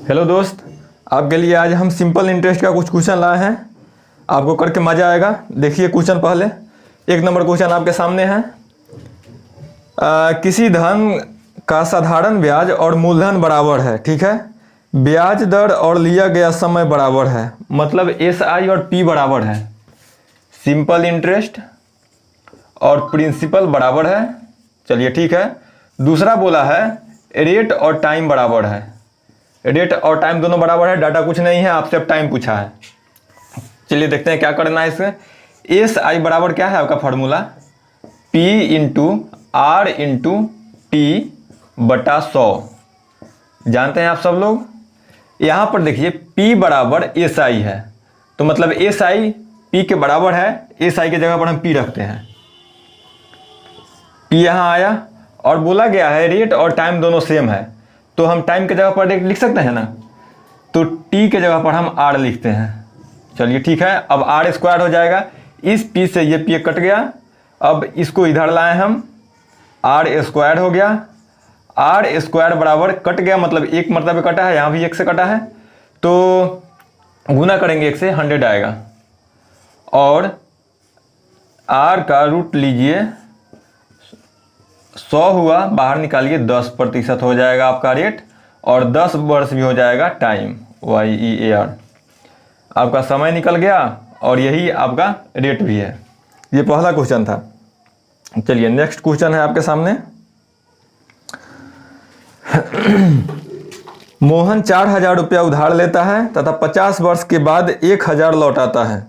Hello दोस्त, आपके लिए आज हम सिंपल इंटरेस्ट का कुछ क्वेश्चन लाए हैं। आपको करके मज़ा आएगा। देखिए क्वेश्चन पहले, 1 नंबर क्वेश्चन आपके सामने है। किसी धन का साधारण ब्याज और मूलधन बराबर है, ठीक है। ब्याज दर और लिया गया समय बराबर है, मतलब SI और P बराबर है। सिंपल इंटरेस्ट और प्रिंसिपल बराबर है। चलिए ठीक है। दूसरा बोला है रेट और टाइम बराबर है। रेट और टाइम दोनों बराबर है। डाटा कुछ नहीं है, आपसे अब टाइम पूछा है। चलिए देखते हैं क्या करना है इसमें। SI बराबर क्या है आपका formula, P into R into T बटा 100। जानते हैं आप सब लोग। यहाँ पर देखिए P बराबर SI है, तो मतलब SI P के बराबर है। SI के जगह पर हम P रखते हैं। P यहाँ आया और बोला गया है रेट और टाइम दोनों सेम है, तो हम टाइम के जगह पर रेट लिख सकते हैं ना, तो T के जगह पर हम R लिखते हैं। चलिए ठीक है। अब R स्क्वायर हो जाएगा। इस P से ये P कट गया। अब इसको इधर लाए हम, R स्क्वायर हो गया। R स्क्वायर बराबर कट गया, मतलब एक मरतबे कटा है, यहाँ भी 1 से कटा है, तो गुना करेंगे 1 से 100 आएगा। और R का रूट लीजिए, 100 हुआ, बाहर निकालिए, 10% हो जाएगा आपका रेट, और 10 वर्ष भी हो जाएगा टाइम, YEAR। आपका समय निकल गया और यही आपका रेट भी है। ये पहला क्वेश्चन था। चलिए नेक्स्ट क्वेश्चन है आपके सामने। मोहन 4000 रुपया उधार लेता है तथा 50 वर्ष के बाद 1000 लौटाता है।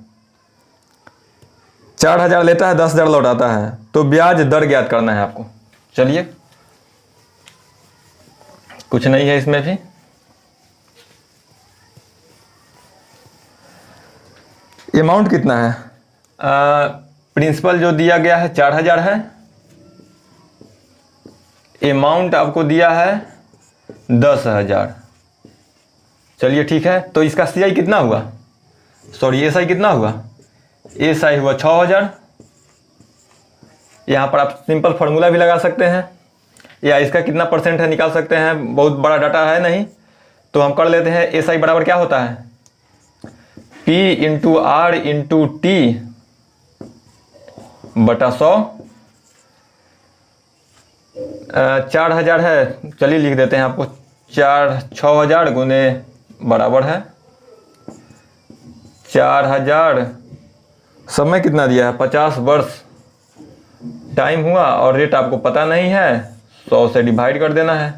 4000 लेता है, 10,000 लौटाता है, तो ब्याज दर ज्ञात करना है आपको। चलिए, कुछ नहीं है इसमें भी। अमाउंट कितना है, प्रिंसिपल जो दिया गया है 4000 है। अमाउंट आपको दिया है 10,000। चलिए ठीक है। तो इसका CI कितना हुआ, सॉरी SI कितना हुआ, SI हुआ 6000। यहाँ पर आप सिंपल फार्मूला भी लगा सकते हैं, या इसका कितना परसेंट है निकाल सकते हैं। बहुत बड़ा डाटा है नहीं, तो हम कर लेते हैं। SI बराबर क्या होता है, P into R into T बटा 100। 4000 है, चलिए लिख देते हैं आपको 6000 गुने बराबर है 4000। समय कितना दिया है, 50 वर्ष टाइम हुआ, और रेट आपको पता नहीं है, 100 से डिवाइड कर देना है।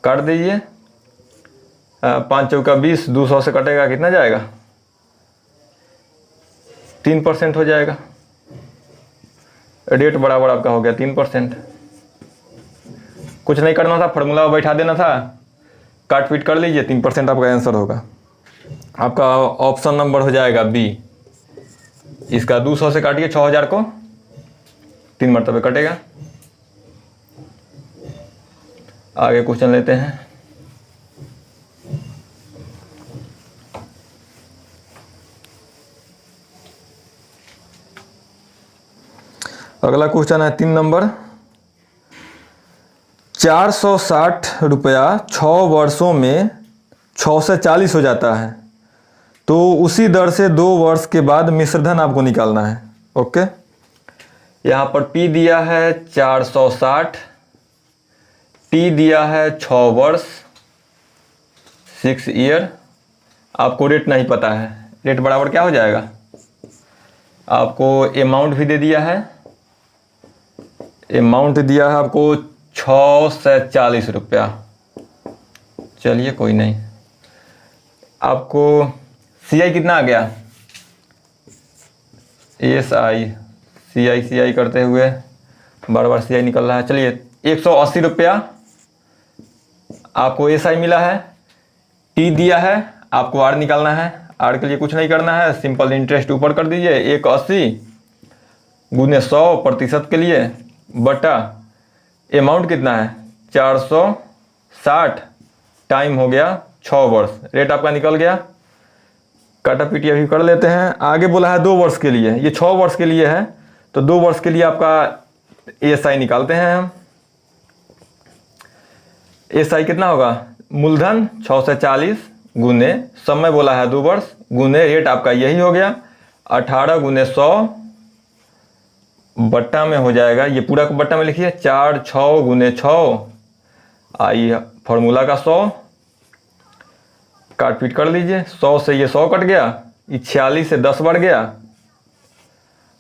काट दीजिए, 5 चौका 20, 200 से कटेगा, कितना जाएगा, 3% हो जाएगा। रेट बराबर आपका हो गया 3%। कुछ नहीं करना था, फार्मूला बैठा देना था, काट पीट कर लीजिए, 3% आपका आंसर होगा। आपका ऑप्शन नंबर हो जाएगा B। इसका 200 से काटिए 6000 को, 3 मरतबे कटेगा। आगे क्वेश्चन लेते हैं। अगला क्वेश्चन है 3 नंबर। 460 रुपया 6 वर्षों में 6 से 40 हो जाता है, तो उसी दर से 2 वर्ष के बाद मिश्रधन आपको निकालना है। ओके, यहाँ पर P दिया है 460, T दिया है 6 वर्ष, 6 ईयर। आपको रेट नहीं पता है, रेट बराबर क्या हो जाएगा, आपको अमाउंट भी दे दिया है। अमाउंट दिया है आपको 6 से 40 रुपया। चलिए कोई नहीं। आपको CI कितना आ गया, SI, CI करते हुए बार बार CI निकल रहा है। चलिए 180 रुपया आपको SI मिला है। T दिया है, आपको R निकालना है। R के लिए कुछ नहीं करना है, सिंपल इंटरेस्ट ऊपर कर दीजिए, 180 गुने 100% के लिए बटा अमाउंट कितना है 460, टाइम हो गया 6 वर्ष, रेट आपका निकल गया। काटा पीटी अभी कर लेते हैं। आगे बोला है 2 वर्ष के लिए, ये 6 वर्ष के लिए है, तो 2 वर्ष के लिए आपका SI निकालते हैं हम। एस आई कितना होगा, मूलधन 6 से 40 गुने समय बोला है 2 वर्ष गुने रेट आपका यही हो गया 18 गुने 100 बट्टा में हो जाएगा, ये पूरा को बट्टा में लिखिए 4 6 गुने 6 आई फॉर्मूला का 100 काट पीट कर लीजिए, 100 से ये 100 कट गया, ये 46 से 10 बढ़ गया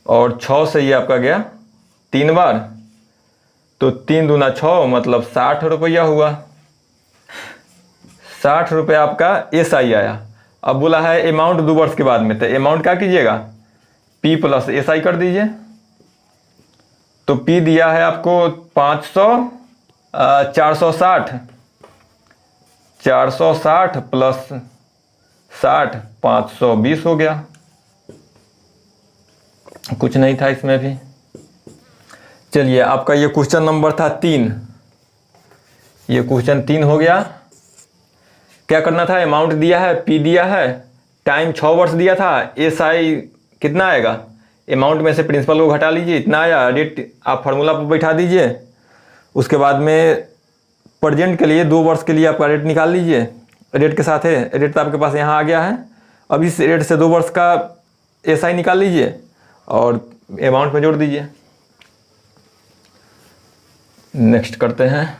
और 6 से ये आपका गया 3 बार, तो 3 दूना 6 मतलब 60 रुपया हुआ। 60 रुपये आपका एस आई आया। अब बोला है अमाउंट 2 वर्ष के बाद में, तो अमाउंट क्या कीजिएगा, पी प्लस एस आई कर दीजिए। तो पी दिया है आपको 460 प्लस 60 520 हो गया, कुछ नहीं था इसमें भी। चलिए आपका ये क्वेश्चन नंबर था 3, ये क्वेश्चन 3 हो गया। क्या करना था, अमाउंट दिया है, पी दिया है, टाइम 6 वर्ष दिया था, एस आई कितना आएगा, अमाउंट में से प्रिंसिपल को घटा लीजिए, इतना आया, रेट आप फार्मूला पर बैठा दीजिए। उसके बाद में प्रेजेंट के लिए 2 वर्ष के लिए आपका रेट निकाल लीजिए, रेट के साथ है, रेट तो आपके पास यहाँ आ गया है। अब इस रेट से 2 वर्ष का एस आई निकाल लीजिए और अमाउंट में जोड़ दीजिए। नेक्स्ट करते हैं।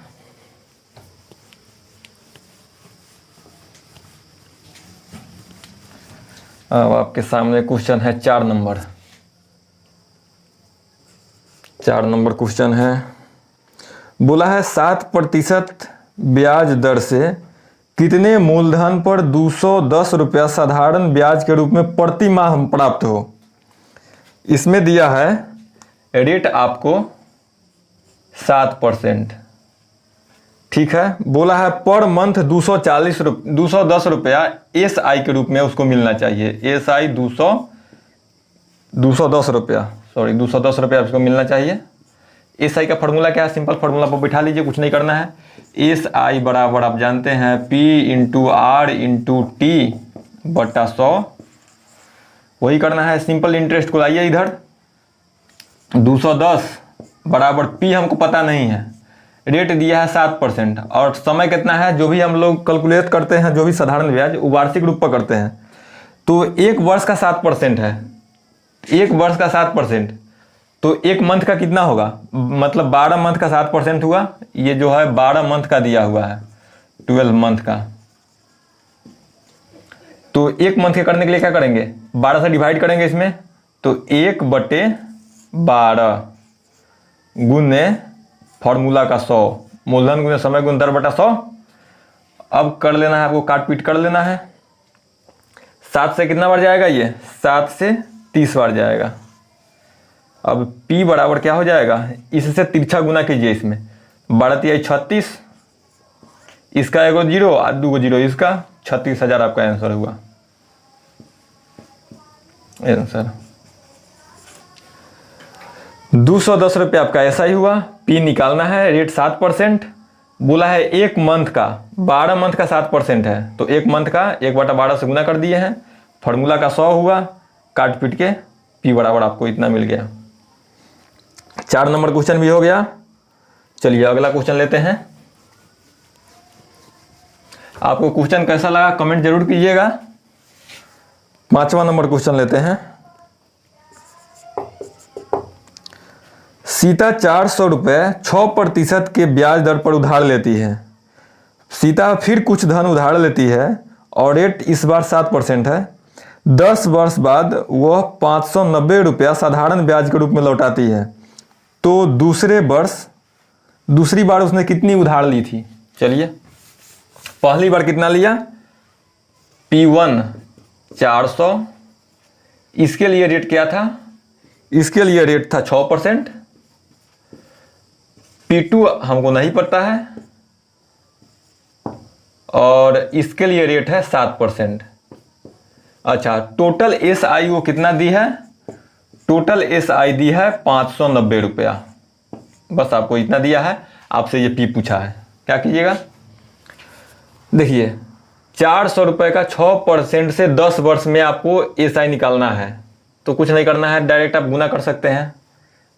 अब आपके सामने क्वेश्चन है 4 नंबर। 4 नंबर क्वेश्चन है, बोला है 7% ब्याज दर से कितने मूलधन पर 210 रुपया साधारण ब्याज के रूप में प्रति माह प्राप्त हो। इसमें दिया है रेट आपको 7%, ठीक है। बोला है पर मंथ 210 रुपया एस आई के रूप में उसको मिलना चाहिए, एस आई 210 रुपया, सॉरी 210 रुपया उसको मिलना चाहिए। एस आई का फॉर्मूला क्या है, सिंपल फॉर्मूला पर बैठा लीजिए, कुछ नहीं करना है। एस आई बराबर आप जानते हैं P into R into T बट्टा 100, वही करना है। सिंपल इंटरेस्ट को लाइए इधर, 210 बराबर P हमको पता नहीं है, रेट दिया है 7% और समय कितना है, जो भी हम लोग कैलकुलेट करते हैं, जो भी साधारण ब्याज वो वार्षिक रूप पर करते हैं, तो 1 वर्ष का 7% है, 1 वर्ष का 7%, तो 1 मंथ का कितना होगा, मतलब 12 मंथ का 7% हुआ। ये जो है 12 मंथ का दिया हुआ है, 12 मंथ का। तो 1 मंथ के करने के लिए क्या करेंगे, 12 से डिवाइड करेंगे इसमें, तो 1/12 गुने फॉर्मूला का 100, मूलधन गुने समय गुने दर बटा 100। अब कर लेना है आपको, काट पीट कर लेना है। 7 से कितना बार जाएगा, ये 7 से 30 बार जाएगा। अब P बराबर क्या हो जाएगा, इससे तिरछा गुना कीजिए, इसमें 12 × 36, इसका 1 0 और 2 0, इसका 36,000 आपका आंसर हुआ। आंसर 210 रुपये आपका ऐसा ही हुआ। P निकालना है, रेट 7%, बोला है 1 मंथ का, 12 मंथ का 7% है, तो 1 मंथ का 1/12 से गुना कर दिए हैं, फॉर्मूला का 100 हुआ, काट पीट के P बराबर आपको इतना मिल गया। 4 नंबर क्वेश्चन भी हो गया। चलिए अगला क्वेश्चन लेते हैं। आपको क्वेश्चन कैसा लगा कमेंट जरूर कीजिएगा। 5वां नंबर क्वेश्चन लेते हैं। सीता 400 रुपये 6% के ब्याज दर पर उधार लेती है। सीता फिर कुछ धन उधार लेती है और रेट इस बार 7% है। 10 वर्ष बाद वह 590 रुपया साधारण ब्याज के रूप में लौटाती है, तो दूसरी बार उसने कितनी उधार ली थी। चलिए पहली बार कितना लिया, P1 400, इसके लिए रेट क्या था, इसके लिए रेट था 6%। P2 हमको नहीं पता है और इसके लिए रेट है 7%। अच्छा, टोटल एस आई वो कितना दी है, टोटल एस आई दी है 590 रुपया, बस आपको इतना दिया है। आपसे ये P पूछा है, क्या कीजिएगा, देखिए 400 रुपये का 6% से 10 वर्ष में आपको एस आई निकालना है, तो कुछ नहीं करना है, डायरेक्ट आप गुना कर सकते हैं।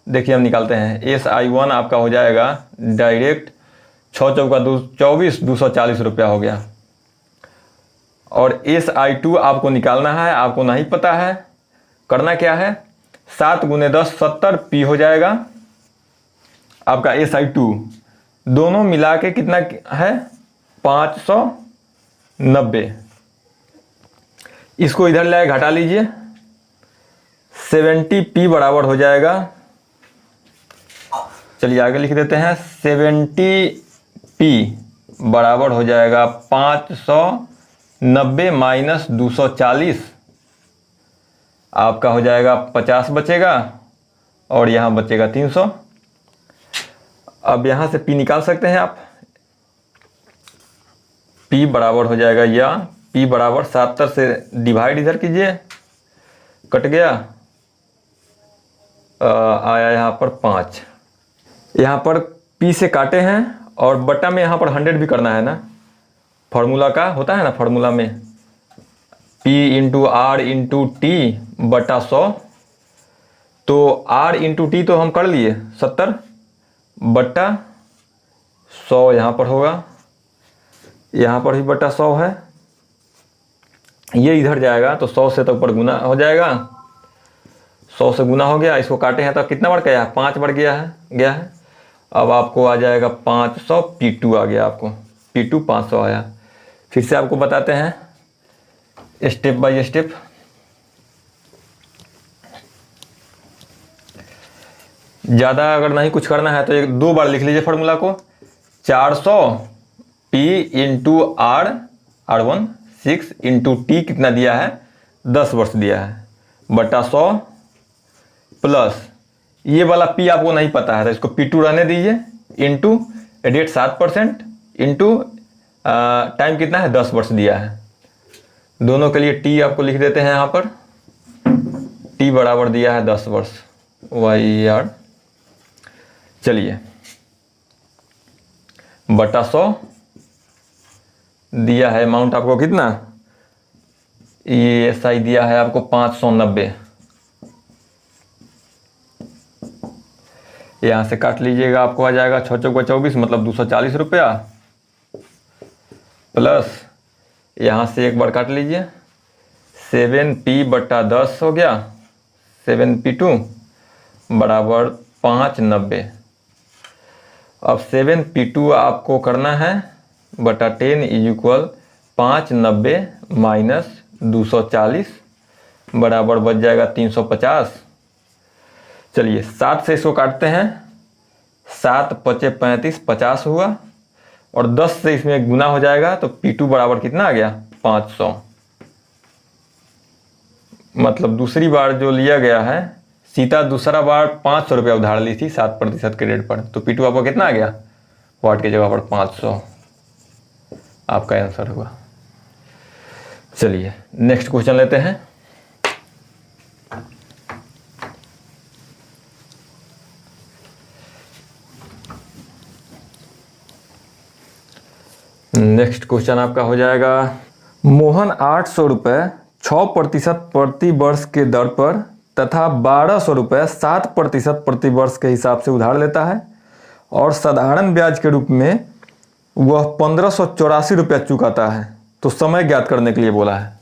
देखिए हम निकालते हैं, एस आई 1 आपका हो जाएगा डायरेक्ट 6 चौका 24, 240 रुपया हो गया। और SI2 आपको निकालना है, आपको नहीं पता है। करना क्या है, 7 × 10 70 P हो जाएगा आपका SI2। दोनों मिला के कितना है, 590। इसको इधर लाए घटा लीजिए, 70P बराबर हो जाएगा, चलिए आगे लिख देते हैं, 70P बराबर हो जाएगा 590 माइनस 240, आपका हो जाएगा 50 बचेगा और यहाँ बचेगा 300। अब यहाँ से P निकाल सकते हैं आप। P बराबर हो जाएगा, या P बराबर 70 से डिवाइड इधर कीजिए, कट गया, आया यहाँ पर 5। यहाँ पर P से काटे हैं और बटा में यहाँ पर 100 भी करना है ना, फार्मूला का होता है ना, फार्मूला में P × R × T बटा 100। तो R × T तो हम कर लिए 70 बटा 100 यहाँ पर होगा, यहाँ पर भी बटा 100 है, ये इधर जाएगा तो 100 से तो ऊपर गुना हो जाएगा, 100 से गुना हो गया। इसको काटे हैं तो कितना बढ़ गया, 5 बढ़ गया है। अब आपको आ जाएगा 500, P2 आ गया, आपको P2 500 आया। फिर से आपको बताते हैं स्टेप बाय स्टेप। ज़्यादा अगर नहीं कुछ करना है तो 2 बार लिख लीजिए फार्मूला को, 400 P × R, R1 6 × T कितना दिया है, 10 वर्ष दिया है, बटा 100 प्लस ये वाला P आपको नहीं पता है तो इसको P2 रहने दीजिए, इंटू रेट 7% इंटू टाइम कितना है, 10 वर्ष दिया है। दोनों के लिए T आपको लिख देते हैं यहाँ पर, T बराबर दिया है 10 वर्ष, YR। चलिए बटा 100 दिया है अमाउंट आपको कितना, ये SI दिया है आपको 590। यहाँ से काट लीजिएगा, आपको आ जाएगा 6 चौका 24 मतलब 240 रुपया, प्लस यहाँ से एक बार काट लीजिए, 7P बटा 10 हो गया, 7P2 बराबर 590। अब 7P2 आपको करना है बटा 10 = 590 माइनस 240 बराबर बच जाएगा 350। चलिए 7 से इसको काटते हैं, 7 × 5 = 35, 50 हुआ, और 10 से इसमें गुना हो जाएगा तो P2 बराबर कितना आ गया, 500। मतलब दूसरी बार जो लिया गया है, सीता दूसरा बार 500 रुपया उधार ली थी 7% के रेट पर, तो P2 आपको कितना आ गया, वाट की जगह पर 500 आपका आंसर हुआ। चलिए नेक्स्ट क्वेश्चन लेते हैं। नेक्स्ट क्वेश्चन आपका हो जाएगा, मोहन 800 रुपये 6% प्रति वर्ष के दर पर तथा 1200 रुपये 7% प्रति वर्ष के हिसाब से उधार लेता है और साधारण ब्याज के रूप में वह 1584 रुपया चुकाता है, तो समय ज्ञात करने के लिए बोला है।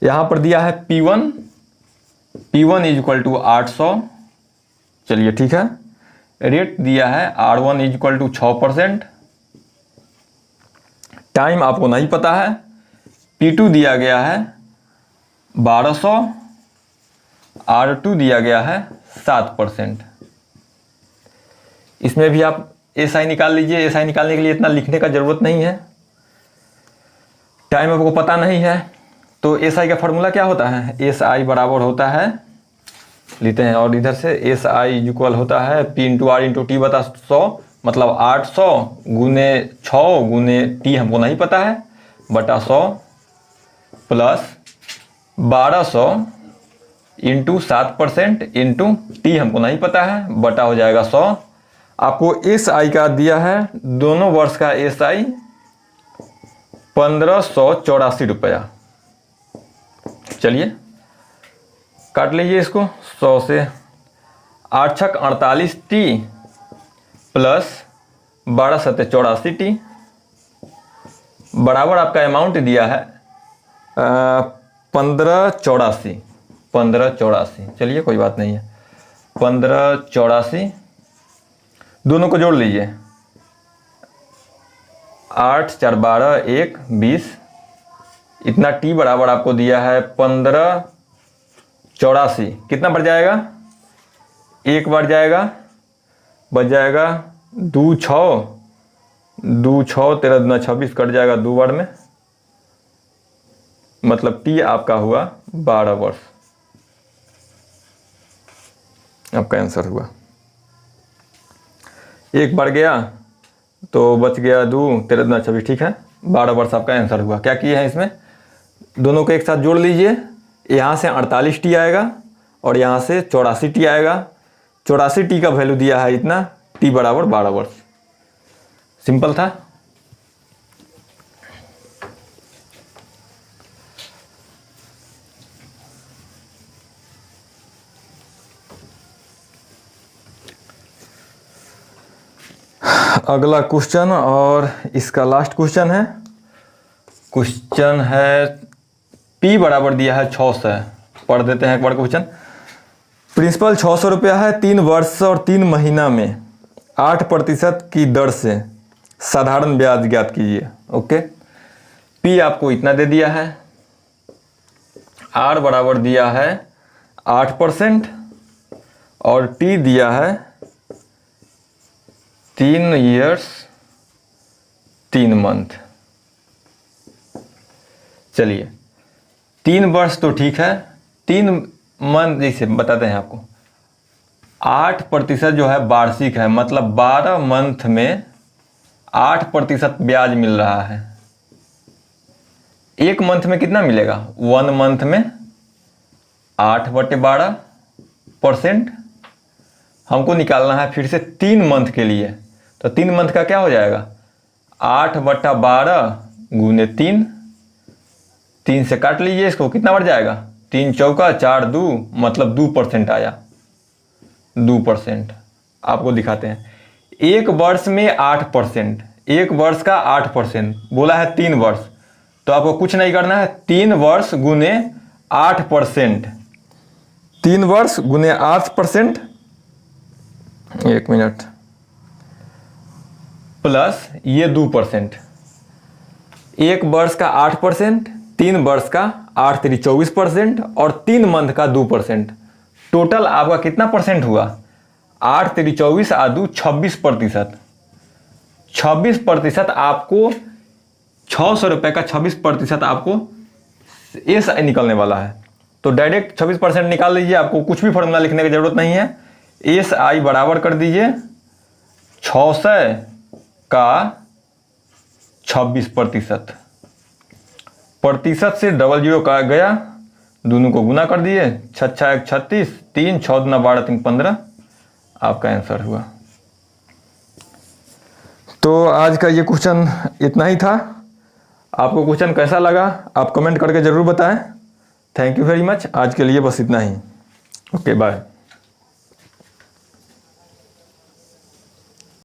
यहाँ पर दिया है P1 = 800, चलिए ठीक है। रेट दिया है R1 = 6%, टाइम आपको नहीं पता है। P2 दिया गया है 1200, R2 दिया गया है 7%। इसमें भी आप SI निकाल लीजिए। SI निकालने के लिए इतना लिखने का जरूरत नहीं है, टाइम आपको पता नहीं है। तो SI का फॉर्मूला क्या होता है, SI बराबर होता है, लेते हैं और इधर से SI इक्वल होता है P × R × T बटा 100, मतलब 800 × 6 × T हमको नहीं पता है, बटा 100 प्लस 1200 × 7% इंटू T हमको नहीं पता है, बटा हो जाएगा 100। आपको SI का दिया है, दोनों वर्ष का SI 1584 रुपया। चलिए काट लीजिए इसको, 100 से 8 × 6 = 48 T प्लस 12 सत्ते 84 टी बराबर आपका अमाउंट दिया है 1584। चलिए कोई बात नहीं है, 1584 दोनों को जोड़ लीजिए, 8 4 12 1 20, इतना टी बराबर आपको दिया है 1584। कितना बढ़ जाएगा, एक बढ़ जाएगा, बच जाएगा 2 6 2 6 13 दूना 26, कट जाएगा 2 बार में, मतलब टी आपका हुआ 12 वर्ष। आपका आंसर हुआ, एक बढ़ गया तो बच गया 2 13 दूना 26, ठीक है, 12 वर्ष आपका आंसर हुआ। क्या किए हैं इसमें, दोनों को एक साथ जोड़ लीजिए, यहाँ से 48 टी आएगा और यहाँ से 84 टी आएगा। 84 टी का वैल्यू दिया है इतना, टी बराबर 12 वर्ष। सिंपल था। अगला क्वेश्चन और इसका लास्ट क्वेश्चन है। क्वेश्चन है P बराबर दिया है 600। पढ़ देते हैं एक बार क्वेश्चन। प्रिंसिपल 600 रुपया है, 3 वर्ष और 3 महीना में 8% की दर से साधारण ब्याज ज्ञात कीजिए। ओके, P आपको इतना दे दिया है, R बराबर दिया है 8% और T दिया है 3 ईयर्स 3 मंथ। चलिए 3 वर्ष तो ठीक है, 3 मंथ जैसे बताते हैं आपको। 8% जो है वार्षिक है, मतलब 12 मंथ में 8% ब्याज मिल रहा है। एक मंथ में कितना मिलेगा, 1 मंथ में 8/12%। हमको निकालना है फिर से 3 मंथ के लिए, तो 3 मंथ का क्या हो जाएगा, 8/12 गुने 3, 3 से काट लीजिए इसको, कितना बढ़ जाएगा, 3 चौका 4 2, मतलब 2% आया। 2% आपको दिखाते हैं। एक वर्ष में 8%, एक वर्ष का 8%, बोला है 3 वर्ष, तो आपको कुछ नहीं करना है, 3 वर्ष गुने 8%, 3 वर्ष गुने 8%, 1 मिनट, प्लस ये 2%। एक वर्ष का 8%, 3 वर्ष का 8 3 24% और 3 मंथ का 2%। टोटल आपका कितना परसेंट हुआ, 8 3 24 आ 2 26%। 26% आपको 600 रुपये का 26% आपको एस आई निकलने वाला है। तो डायरेक्ट 26% निकाल लीजिए, आपको कुछ भी फॉर्मूला लिखने की जरूरत नहीं है। एस आई बराबर कर दीजिए 600 का 26%, प्रतिशत से 00 का गया, दोनों को गुना कर दिए, 6 6 1 36, 3 6 2 12 3 15, आपका आंसर हुआ। तो आज का ये क्वेश्चन इतना ही था। आपको क्वेश्चन कैसा लगा आप कमेंट करके ज़रूर बताएं। Thank you very much. आज के लिए बस इतना ही। Okay bye.